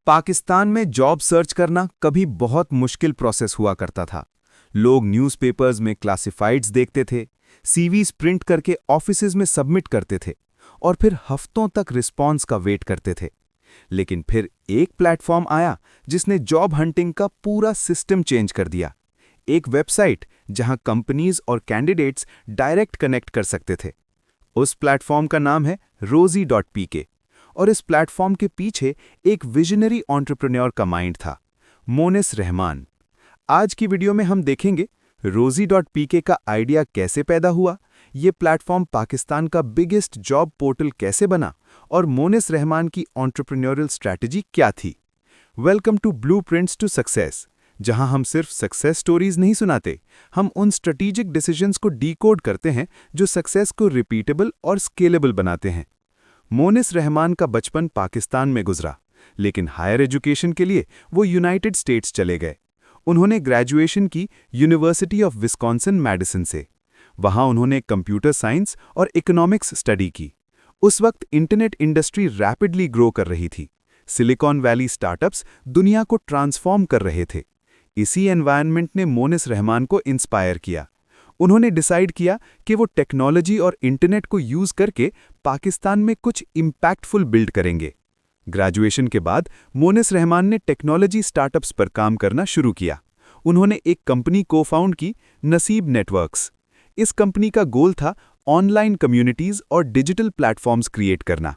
पाकिस्तान में job search करना कभी बहुत मुश्किल प्रोसेस हुआ करता था। लोग न्यूज़पेपर्स में क्लासिफाइड्स देखते थे, सीवीज प्रिंट करके ऑफिसेज में सबमिट करते थे और फिर हफ्तों तक रिस्पॉन्स का वेट करते थे। लेकिन फिर एक प्लेटफॉर्म आया जिसने जॉब हंटिंग का पूरा सिस्टम चेंज कर दिया। एक वेबसाइट जहां कंपनीज और कैंडिडेट्स डायरेक्ट कनेक्ट कर सकते थे। उस प्लेटफॉर्म का नाम है Rosie.pk और इस प्लेटफॉर्म के पीछे एक विजनरी एंटरप्रेन्योर का माइंड था, मोनिस रहमान। आज की वीडियो में हम देखेंगे Rosie.pk का आइडिया कैसे पैदा हुआ, ये प्लेटफॉर्म पाकिस्तान का बिगेस्ट जॉब पोर्टल कैसे बना और मोनिस रहमान की एंटरप्रेन्योरियल स्ट्रैटेजी क्या थी। Welcome to blueprints to success, जहां हम सिर्फ सक्सेस स्टोरीज नहीं सुनाते, हम उन स्ट्रेटेजिक डिसीजंस को डीकोड करते हैं जो सक्सेस को रिपीटेबल और स्केलेबल बनाते हैं। मोनिस रहमान का बचपन पाकिस्तान में गुजरा, लेकिन हायर एजुकेशन के लिए वो यूनाइटेड स्टेट्स चले गए। उन्होंने ग्रेजुएशन की यूनिवर्सिटी ऑफ विस्कॉन्सिन मैडिसन से। वहां उन्होंने कंप्यूटर साइंस और इकोनॉमिक्स स्टडी की। उस वक्त इंटरनेट इंडस्ट्री रैपिडली ग्रो कर रही थी। सिलिकॉन वैली स्टार्टअप्स दुनिया को ट्रांसफॉर्म कर रहे थे। इसी एनवायरनमेंट ने मोनिस रहमान को इंस्पायर किया। उन्होंने डिसाइड किया कि वो टेक्नोलॉजी और इंटरनेट को यूज करके पाकिस्तान में कुछ इम्पैक्टफुल बिल्ड करेंगे। ग्रेजुएशन के बाद मोनिस रहमान ने टेक्नोलॉजी स्टार्टअप्स पर काम करना शुरू किया। उन्होंने एक कंपनी को-फाउंड की, नसीब नेटवर्क्स। इस कंपनी का गोल था ऑनलाइन कम्युनिटीज और डिजिटल प्लेटफॉर्म्स क्रिएट करना।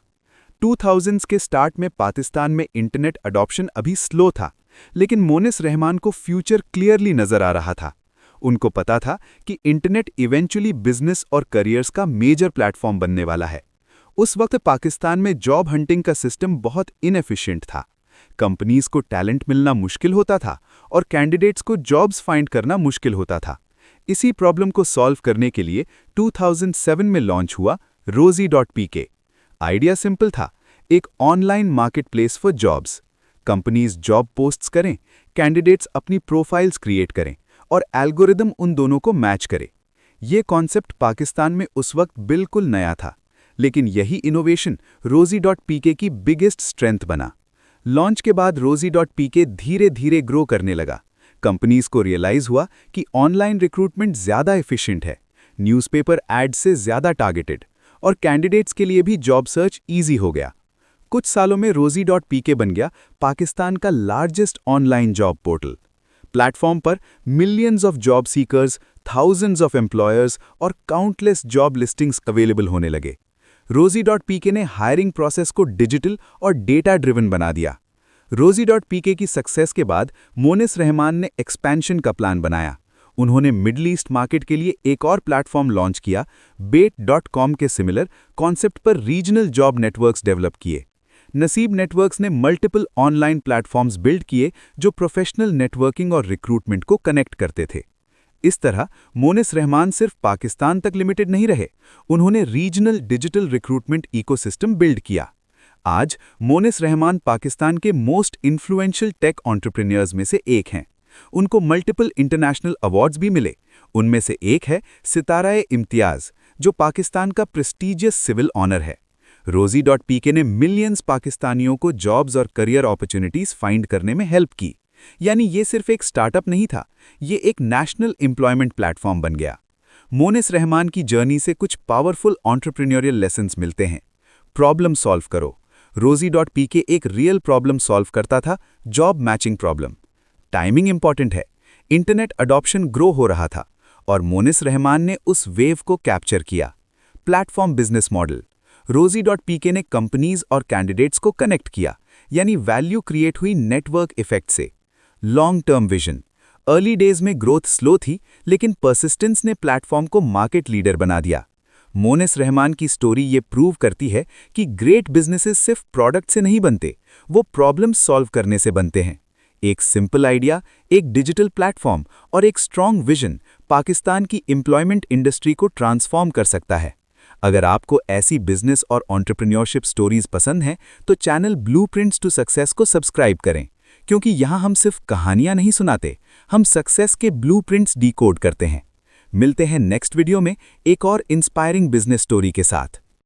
2000s के स्टार्ट में पाकिस्तान में इंटरनेट अडॉप्शन अभी स्लो था, लेकिन मोनिस रहमान को फ्यूचर क्लियरली नजर आ रहा था। उनको पता था कि इंटरनेट इवेंचुअली बिजनेस और करियर्स का मेजर प्लेटफॉर्म बनने वाला है। उस वक्त पाकिस्तान में जॉब हंटिंग का सिस्टम बहुत इनएफिशिएंट था। कंपनीज को टैलेंट मिलना मुश्किल होता था और कैंडिडेट्स को जॉब्स फाइंड करना मुश्किल होता था। इसी प्रॉब्लम को सॉल्व करने के लिए 2007 में लॉन्च हुआ Rosie.pk। आइडिया सिंपल था, एक online marketplace for jobs. Companies job posts करें, कैंडिडेट्स अपनी प्रोफाइल्स क्रिएट करें और एल्गोरिदम उन दोनों को मैच करे। ये कॉन्सेप्ट पाकिस्तान में उस वक्त बिल्कुल नया था, लेकिन यही इनोवेशन Rosie.pk की बिगेस्ट स्ट्रेंथ बना। लॉन्च के बाद Rosie.pk धीरे धीरे ग्रो करने लगा। कंपनीज को रियलाइज हुआ कि ऑनलाइन रिक्रूटमेंट ज़्यादा एफिशिएंट है, न्यूज़पेपर एड्स से ज़्यादा टारगेटेड, और कैंडिडेट्स के लिए भी जॉब सर्च ईजी हो गया। कुछ सालों में Rosie.pk बन गया पाकिस्तान का largest online job portal. Platform पर millions of job seekers, thousands of employers और काउंटलेस जॉब लिस्टिंग्स अवेलेबल होने लगे। Rosie.pk ने हायरिंग प्रोसेस को डिजिटल और डेटा ड्रिवन बना दिया। Rosie.pk की सक्सेस के बाद मोनिस रहमान ने एक्सपेंशन का प्लान बनाया। उन्होंने मिडल ईस्ट मार्केट के लिए एक और प्लेटफॉर्म लॉन्च किया। Bait.com के सिमिलर कॉन्सेप्ट पर रीजनल जॉब नेटवर्क्स डेवलप किए। नसीब नेटवर्क्स ने मल्टीपल ऑनलाइन प्लेटफॉर्म्स बिल्ड किए जो प्रोफेशनल नेटवर्किंग और रिक्रूटमेंट को कनेक्ट करते थे। इस तरह मोनिस रहमान सिर्फ पाकिस्तान तक लिमिटेड नहीं रहे, उन्होंने regional digital recruitment ecosystem build किया। आज मोनिस रहमान पाकिस्तान के मोस्ट इन्फ्लुएंशियल टेक एंटरप्रेन्योर्स में से एक हैं। उनको मल्टीपल इंटरनेशनल अवार्ड्स भी मिले। उनमें से एक है सितारा-ए-इम्तियाज, जो पाकिस्तान का प्रेस्टीजियस सिविल ऑनर है। Rosie.pk ने मिलियंस पाकिस्तानियों को जॉब्स और करियर अपॉर्चुनिटीज फाइंड करने में हेल्प की। यानी ये सिर्फ एक स्टार्टअप नहीं था, ये एक नेशनल एम्प्लॉयमेंट प्लेटफॉर्म बन गया। मोनिस रहमान की जर्नी से कुछ पावरफुल एंटरप्रेन्योरियल लेसन्स मिलते हैं। प्रॉब्लम सॉल्व करो। Rosie.pk एक रियल प्रॉब्लम सॉल्व करता था, job matching problem. Timing important है, इंटरनेट अडॉप्शन ग्रो हो रहा था और मोनिस रहमान ने उस वेव को कैप्चर किया। Platform business model. Rosie.pk ने कंपनीज और कैंडिडेट्स को कनेक्ट किया, यानी वैल्यू क्रिएट हुई नेटवर्क इफेक्ट से। Long term vision. Early days में ग्रोथ स्लो थी, लेकिन परसिस्टेंस ने प्लेटफॉर्म को मार्केट लीडर बना दिया। मोनिस रहमान की स्टोरी ये प्रूव करती है कि ग्रेट बिजनेसेस सिर्फ प्रोडक्ट से नहीं बनते, वो प्रॉब्लम सॉल्व करने से बनते हैं। एक सिंपल आइडिया, एक डिजिटल प्लेटफॉर्म और एक स्ट्रॉन्ग विजन पाकिस्तान की एम्प्लॉयमेंट इंडस्ट्री को ट्रांसफॉर्म कर सकता है। अगर आपको ऐसी बिजनेस और एंटरप्रेन्योरशिप स्टोरीज पसंद हैं, तो चैनल ब्लूप्रिंट्स टू सक्सेस को सब्सक्राइब करें, क्योंकि यहाँ हम सिर्फ कहानियाँ नहीं सुनाते, हम सक्सेस के ब्लूप्रिंट्स डीकोड करते हैं। मिलते हैं नेक्स्ट वीडियो में एक और इंस्पायरिंग बिजनेस स्टोरी के साथ।